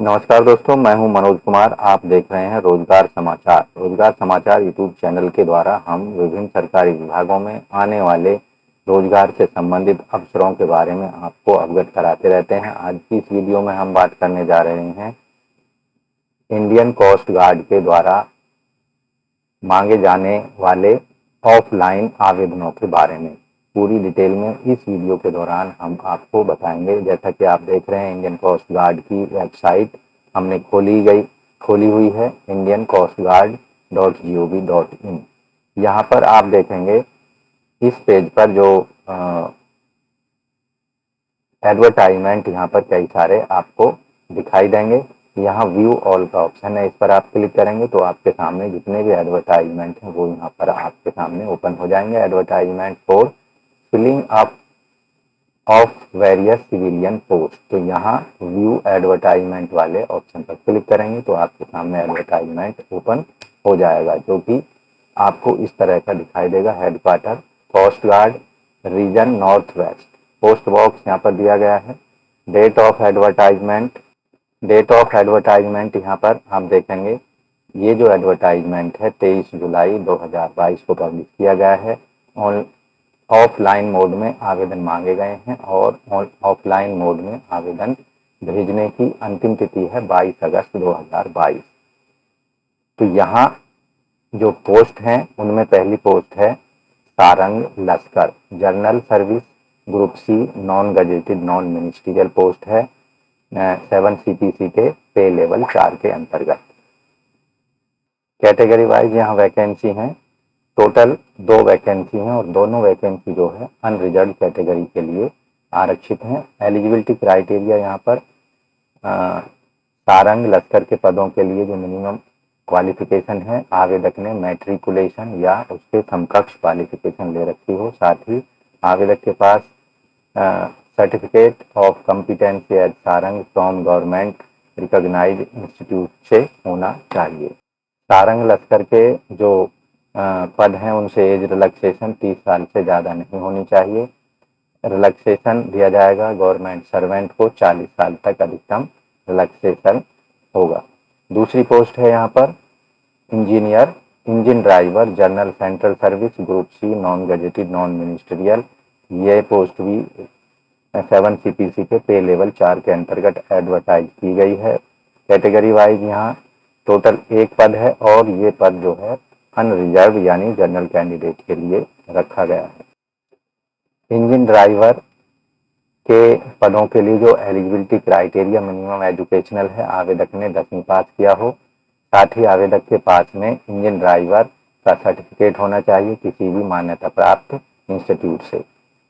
नमस्कार दोस्तों, मैं हूं मनोज कुमार। आप देख रहे हैं रोजगार समाचार। रोजगार समाचार यूट्यूब चैनल के द्वारा हम विभिन्न सरकारी विभागों में आने वाले रोजगार से संबंधित अवसरों के बारे में आपको अवगत कराते रहते हैं। आज की इस वीडियो में हम बात करने जा रहे हैं इंडियन कोस्ट गार्ड के द्वारा मांगे जाने वाले ऑफलाइन आवेदनों के बारे में। पूरी डिटेल में इस वीडियो के दौरान हम आपको बताएंगे। जैसा कि आप देख रहे हैं, इंडियन कोस्ट गार्ड की वेबसाइट हमने खोली हुई है indiancoastguard.gov.in। यहाँ पर आप देखेंगे, इस पेज पर जो एडवर्टाइजमेंट यहाँ पर कई सारे आपको दिखाई देंगे। यहाँ व्यू ऑल का ऑप्शन है, इस पर आप क्लिक करेंगे तो आपके सामने जितने भी एडवर्टाइजमेंट हैं वो यहाँ पर आपके सामने ओपन हो जाएंगे। Advertisement for filling up of various civilian post, तो यहाँ व्यू एडवर्टाइजमेंट वाले ऑप्शन पर क्लिक करेंगे तो आपके सामने एडवर्टाइजमेंट ओपन हो जाएगा, जो कि आपको इस तरह का दिखाई देगा। Headquarter coast guard region north west, post box यहाँ पर दिया गया है। डेट ऑफ एडवर्टाइजमेंट यहाँ पर आप देखेंगे, ये जो एडवर्टाइजमेंट है 23 जुलाई 2022 को पब्लिश किया गया है। ऑफलाइन मोड में आवेदन मांगे गए हैं और ऑफलाइन मोड में आवेदन भेजने की अंतिम तिथि है 22 अगस्त 2022। तो यहाँ जो पोस्ट हैं उनमें पहली पोस्ट है सारंग लश्कर, general service group C, non gazetted non ministerial post है 7 CPC के पे लेवल 4 के अंतर्गत। कैटेगरी वाइज यहाँ वैकेंसी हैं, टोटल 2 वैकेंसी हैं और दोनों वैकेंसी जो है अनरिजर्व कैटेगरी के लिए आरक्षित हैं। एलिजिबिलिटी क्राइटेरिया यहाँ पर सारंग लश्कर के पदों के लिए जो मिनिमम क्वालिफिकेशन है, आवेदक ने मैट्रिकुलेशन या उसके समकक्ष क्वालिफिकेशन ले रखी हो। साथ ही आवेदक के पास certificate of competency as Serang from government recognized institute से होना चाहिए। सारंग लश्कर के जो पद हैं उनसे एज रिलैक्सेशन 30 साल से ज़्यादा नहीं होनी चाहिए। रिलैक्सेशन दिया जाएगा गवर्नमेंट सर्वेंट को 40 साल तक अधिकतम रिलैक्सेशन होगा। दूसरी पोस्ट है यहाँ पर engine driver general central service group C, non gazetted non ministerial. ये पोस्ट भी 7 CPC के पे लेवल 4 के अंतर्गत एडवर्टाइज की गई है। कैटेगरी वाइज यहाँ टोटल 1 पद है और ये पद जो है अनरिजर्व यानी जनरल कैंडिडेट के लिए रखा गया है। इंजन ड्राइवर के पदों के लिए जो एलिजिबिलिटी क्राइटेरिया मिनिमम एजुकेशनल है, आवेदक ने 10वीं पास किया हो। साथ ही आवेदक के पास में इंजन ड्राइवर का सर्टिफिकेट होना चाहिए किसी भी मान्यता प्राप्त इंस्टीट्यूट से।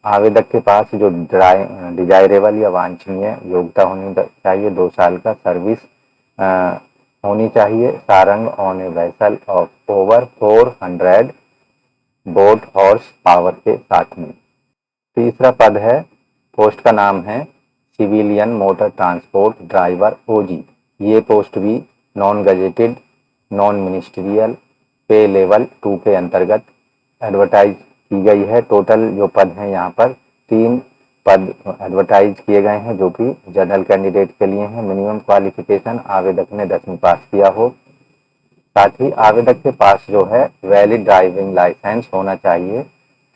आवेदक के पास जो डिजायरेबल या वांछनीय योग्यता होनी चाहिए, 2 साल का सर्विस होनी चाहिए Sarang on a vessel of over 400 boat horse power के साथ में। तीसरा पद है, पोस्ट का नाम है civilian motor transport driver OG। ये पोस्ट भी नॉन गजेटेड नॉन मिनिस्ट्रियल पे लेवल 2 के अंतर्गत एडवर्टाइज की गई है। टोटल जो पद हैं यहाँ पर 3 पद एडवर्टाइज किए गए हैं जो कि जनरल कैंडिडेट के लिए हैं। मिनिमम क्वालिफिकेशन आवेदक ने 10वीं पास किया हो। साथ ही आवेदक के पास जो है वैलिड ड्राइविंग लाइसेंस होना चाहिए,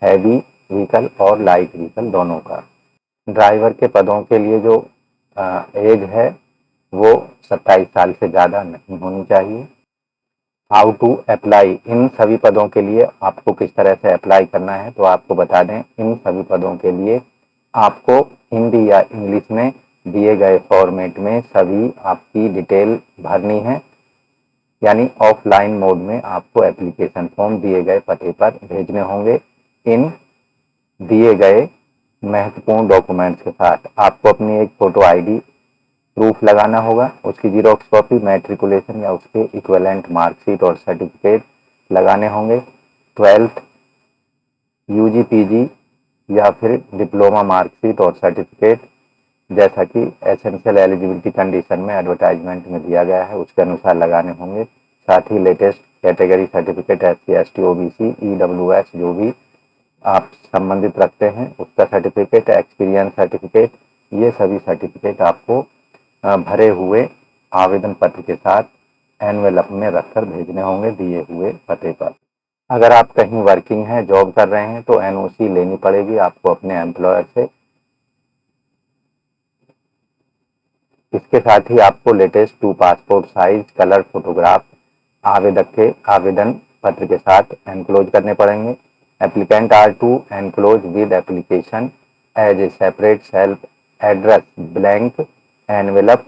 हैवी व्हीकल और लाइट व्हीकल दोनों का। ड्राइवर के पदों के लिए जो एज है वो 27 साल से ज़्यादा नहीं होनी चाहिए। हाउ टू अप्लाई, इन सभी पदों के लिए आपको किस तरह से अप्लाई करना है तो आपको बता दें, इन सभी पदों के लिए आपको हिंदी या इंग्लिश में दिए गए फॉर्मेट में सभी आपकी डिटेल भरनी है, यानी ऑफलाइन मोड में आपको एप्लीकेशन फॉर्म दिए गए पते पर भेजने होंगे। इन दिए गए महत्वपूर्ण डॉक्यूमेंट्स के साथ आपको अपनी एक फोटो ID प्रूफ लगाना होगा, उसकी जीरोक्स कॉपी, मैट्रिकुलेशन या उसके इक्विवेलेंट मार्कशीट और सर्टिफिकेट लगाने होंगे। 12th UG PG या फिर डिप्लोमा मार्कशीट और सर्टिफिकेट, जैसा कि एसेंशियल एलिजिबिलिटी कंडीशन में एडवर्टाइजमेंट में दिया गया है उसके अनुसार लगाने होंगे। साथ ही latest category certificate SC ST OBC EWS जो भी आप संबंधित रखते हैं उसका सर्टिफिकेट, एक्सपीरियंस सर्टिफिकेट, ये सभी सर्टिफिकेट आपको भरे हुए आवेदन पत्र के साथ एनवेलप में रखकर भेजने होंगे दिए हुए पते पर। अगर आप कहीं वर्किंग हैं, जॉब कर रहे हैं, तो एनओसी लेनी पड़ेगी आपको अपने एम्प्लॉयर से। इसके साथ ही आपको latest 2 passport size colour photograph आवेदक के आवेदन पत्र के साथ एनक्लोज करने पड़ेंगे। Applicant are to enclose with application as a separate self address blank envelope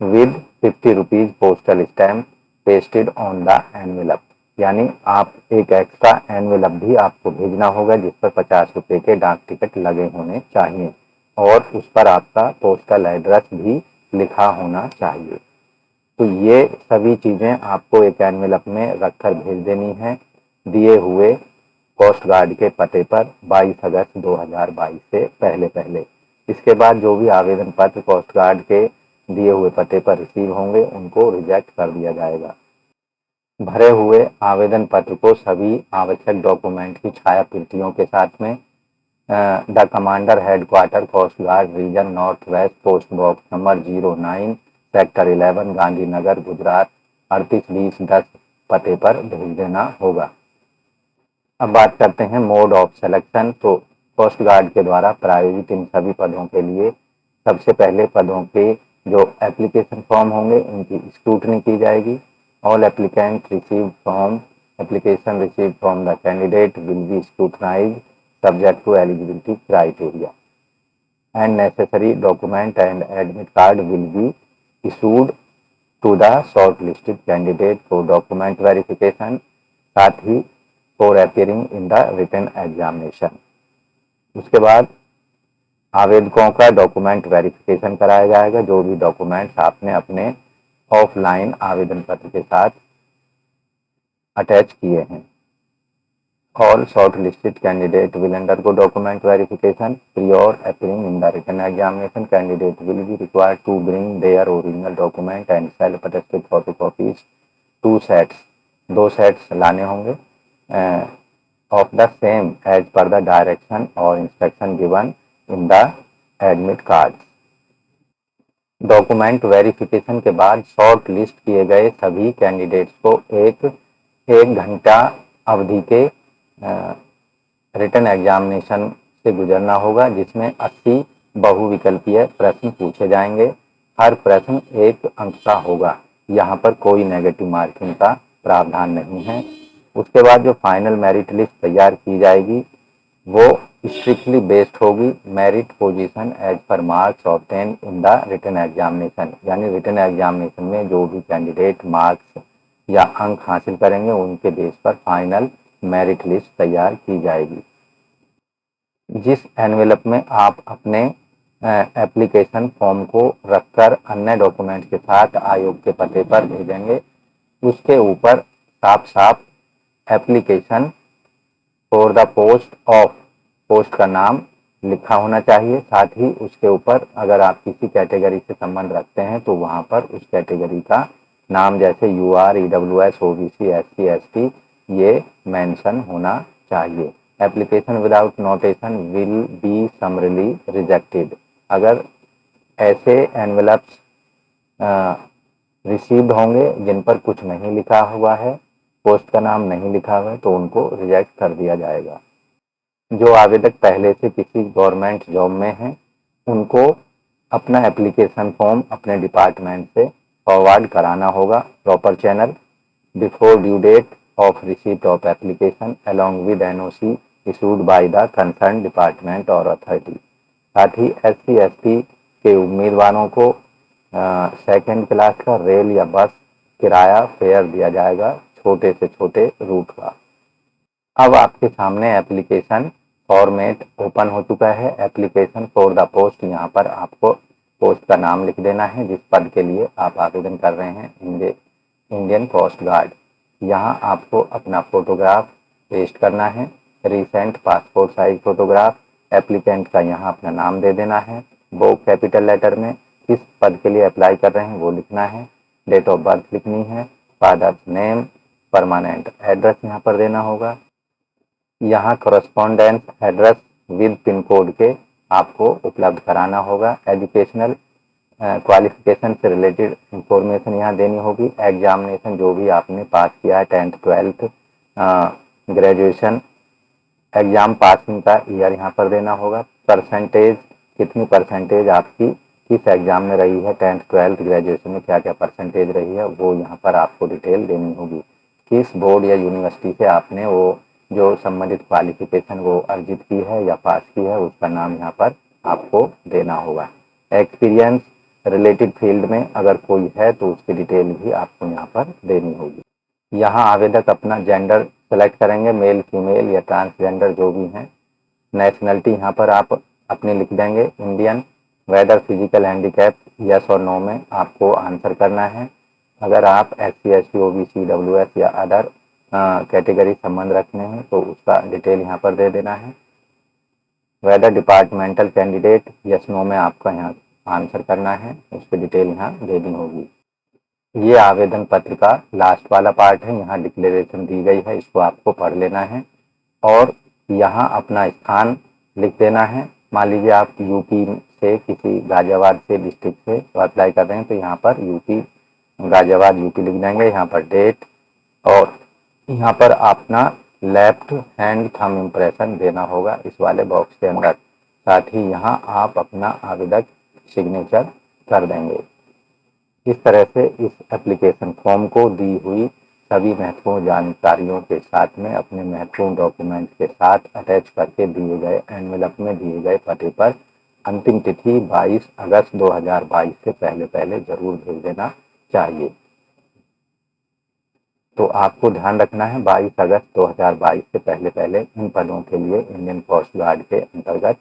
with 50 rupees postal stamp pasted on the envelope. यानी आप एक एक्स्ट्रा एनवेलप भी आपको भेजना होगा जिस पर 50 रुपए के डाक टिकट लगे होने चाहिए और उस पर आपका पोस्टल एड्रेस भी लिखा होना चाहिए। तो ये सभी चीज़ें आपको एक एनवेलप में रखकर भेज देनी है दिए हुए कोस्ट गार्ड के पते पर 22 अगस्त 2022 से पहले। इसके बाद जो भी आवेदन पत्र कोस्ट गार्ड के दिए हुए पते पर रिसीव होंगे उनको रिजेक्ट कर दिया जाएगा। भरे हुए आवेदन पत्र को सभी आवश्यक डॉक्यूमेंट की छाया प्रतियों के साथ में the commander headquarter coast guard region north west post box number 09 sector 11 Gandhinagar Gujarat 382010 पते पर भेज देना होगा। अब बात करते हैं मोड ऑफ सिलेक्शन। तो कोस्ट गार्ड के द्वारा प्रायोजित इन सभी पदों के लिए सबसे पहले पदों के जो एप्लीकेशन फॉर्म होंगे उनकी स्क्रूटनी की जाएगी। All applicant receive form application receive from the candidate will be scrutinised subject to eligibility criteria and necessary document and admit card will be issued to the shortlisted candidate for document verification साथ ही for appearing in the written examination। उसके बाद आवेदकों का document verification कराया जाएगा। जो भी documents आपने अपने ऑफलाइन आवेदन पत्र के साथ अटैच किए हैं। All shortlisted candidate will undergo document verification. Prior appearing in the written examination, candidate will be required to bring their original document and self-attested photocopies 2 sets 2 sets लाने होंगे of the same as per the direction or instruction given in the admit cards। Document verification के बाद short list किए गए सभी candidates को एक घंटा अवधि के रिटन एग्जामिनेशन से गुजरना होगा जिसमें 80 बहुविकल्पीय प्रश्न पूछे जाएंगे। हर प्रश्न 1 अंक का होगा। यहाँ पर कोई नेगेटिव मार्किंग का प्रावधान नहीं है। उसके बाद जो फाइनल मेरिट लिस्ट तैयार की जाएगी वो स्ट्रिक्टली बेस्ड होगी मेरिट पोजीशन एज पर marks obtain in the written examination. यानी रिटन एग्जामिनेशन में जो भी कैंडिडेट मार्क्स या अंक हासिल करेंगे उनके बेस पर फाइनल मेरिट लिस्ट तैयार की जाएगी। जिस एनवेलप में आप अपने एप्लीकेशन फॉर्म को रखकर अन्य डॉक्यूमेंट के साथ आयोग के पते पर भेजेंगे उसके ऊपर साफ साफ एप्लीकेशन फॉर द पोस्ट का नाम लिखा होना चाहिए। साथ ही उसके ऊपर अगर आप किसी कैटेगरी से संबंध रखते हैं तो वहां पर उस कैटेगरी का नाम जैसे UR EWS OBC SC ST ये मेंशन होना चाहिए। Application without notation will be समरली rejected. अगर ऐसे एनवेलप्स रिसीव्ड होंगे जिन पर कुछ नहीं लिखा हुआ है, पोस्ट का नाम नहीं लिखा हुआ है, तो उनको रिजेक्ट कर दिया जाएगा। जो आवेदक पहले से किसी गवर्नमेंट जॉब में हैं उनको अपना एप्लीकेशन फॉर्म अपने डिपार्टमेंट से फॉरवर्ड कराना होगा proper channel before due date of receipt of application along with NOC issued by the concerned department or authority। साथ ही SC ST के उम्मीदवारों को सेकंड क्लास का रेल या बस किराया फेयर दिया जाएगा छोटे से छोटे रूट का। अब आपके सामने एप्लीकेशन फॉर्मेट ओपन हो चुका है। एप्लीकेशन फॉर द पोस्ट, यहाँ पर आपको पोस्ट का नाम लिख देना है जिस पद के लिए आप आवेदन कर रहे हैं इंडियन कोस्ट गार्ड। यहाँ आपको अपना फोटोग्राफ पेस्ट करना है, recent passport size photograph. Applicant का यहाँ अपना नाम दे देना है, वो कैपिटल लेटर में किस पद के लिए अप्लाई कर रहे हैं वो लिखना है। डेट ऑफ बर्थ लिखनी है, फादर्स नेम, परमानेंट एड्रेस यहाँ पर देना होगा। यहाँ क्वालिफिकेशन से रिलेटेड इंफॉर्मेशन यहाँ देनी होगी। एग्जामिनेशन जो भी आपने पास किया है 10th 12th graduation exam passing का ईयर यहाँ पर देना होगा। परसेंटेज, कितनी परसेंटेज आपकी किस एग्जाम में रही है, 10th 12th ग्रेजुएशन में क्या क्या परसेंटेज रही है, वो यहाँ पर आपको डिटेल देनी होगी। किस बोर्ड या यूनिवर्सिटी से आपने वो जो संबंधित क्वालिफिकेशन वो अर्जित की है या पास की है, उसका नाम यहाँ पर आपको देना होगा। एक्सपीरियंस रिलेटेड फील्ड में अगर कोई है तो उसकी डिटेल भी आपको यहाँ पर देनी होगी। यहाँ आवेदक अपना जेंडर सेलेक्ट करेंगे, मेल फीमेल या ट्रांसजेंडर जो भी हैं। नेशनलिटी यहाँ पर आप अपने लिख देंगे Indian. Whether physical handicap yes और नो में आपको आंसर करना है। अगर आप SC ST OBC WS या अदर कैटेगरी संबंध रखने हैं तो उसका डिटेल यहाँ पर दे देना है। Whether departmental candidate yes no में आपका यहाँ आंसर करना है, उसकी डिटेल यहाँ देनी होगी। ये आवेदन पत्र का लास्ट वाला पार्ट है, यहाँ डिक्लेरेशन दी गई है, इसको आपको पढ़ लेना है और यहाँ अपना स्थान लिख देना है। मान लीजिए आप यूपी से किसी गाजियाबाद से डिस्ट्रिक्ट से तो अप्लाई कर रहे हैं तो यहाँ पर यूपी गाजियाबाद यूपी लिख देंगे। यहाँ पर डेट और यहाँ पर अपना लेफ्ट हैंड थंब इम्प्रेशन देना होगा इस वाले बॉक्स के अंदर। साथ ही यहाँ आप अपना आवेदक सिग्नेचर कर देंगे। इस तरह से इस एप्लीकेशन फॉर्म को दी हुई सभी महत्वपूर्ण जानकारियों के साथ में अपने महत्वपूर्ण डॉक्यूमेंट के साथ अटैच करके दिए गए एनवेलप में दिए गए पते पर अंतिम तिथि 22 अगस्त 2022 से पहले पहले जरूर भेज देना चाहिए। तो आपको ध्यान रखना है 22 अगस्त 2022 से पहले पहले इन पदों के लिए इंडियन कोस्ट गार्ड के अंतर्गत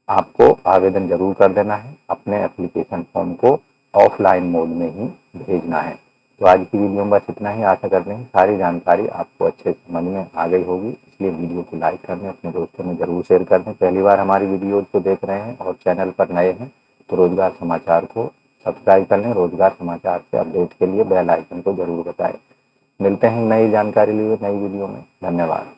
आपको आवेदन जरूर कर देना है। अपने एप्लीकेशन फॉर्म को ऑफलाइन मोड में ही भेजना है। तो आज की वीडियो में बस इतना ही। आशा करते हैं सारी जानकारी आपको अच्छे समझ में आ गई होगी, इसलिए वीडियो को लाइक कर दें, अपने दोस्तों में जरूर शेयर कर दें। पहली बार हमारी वीडियो को देख रहे हैं और चैनल पर नए हैं तो रोजगार समाचार को सब्सक्राइब कर लें। रोजगार समाचार से अपडेट के लिए बेल आइकन को जरूर बताएं। मिलते हैं नई जानकारी लिए नई वीडियो में। धन्यवाद।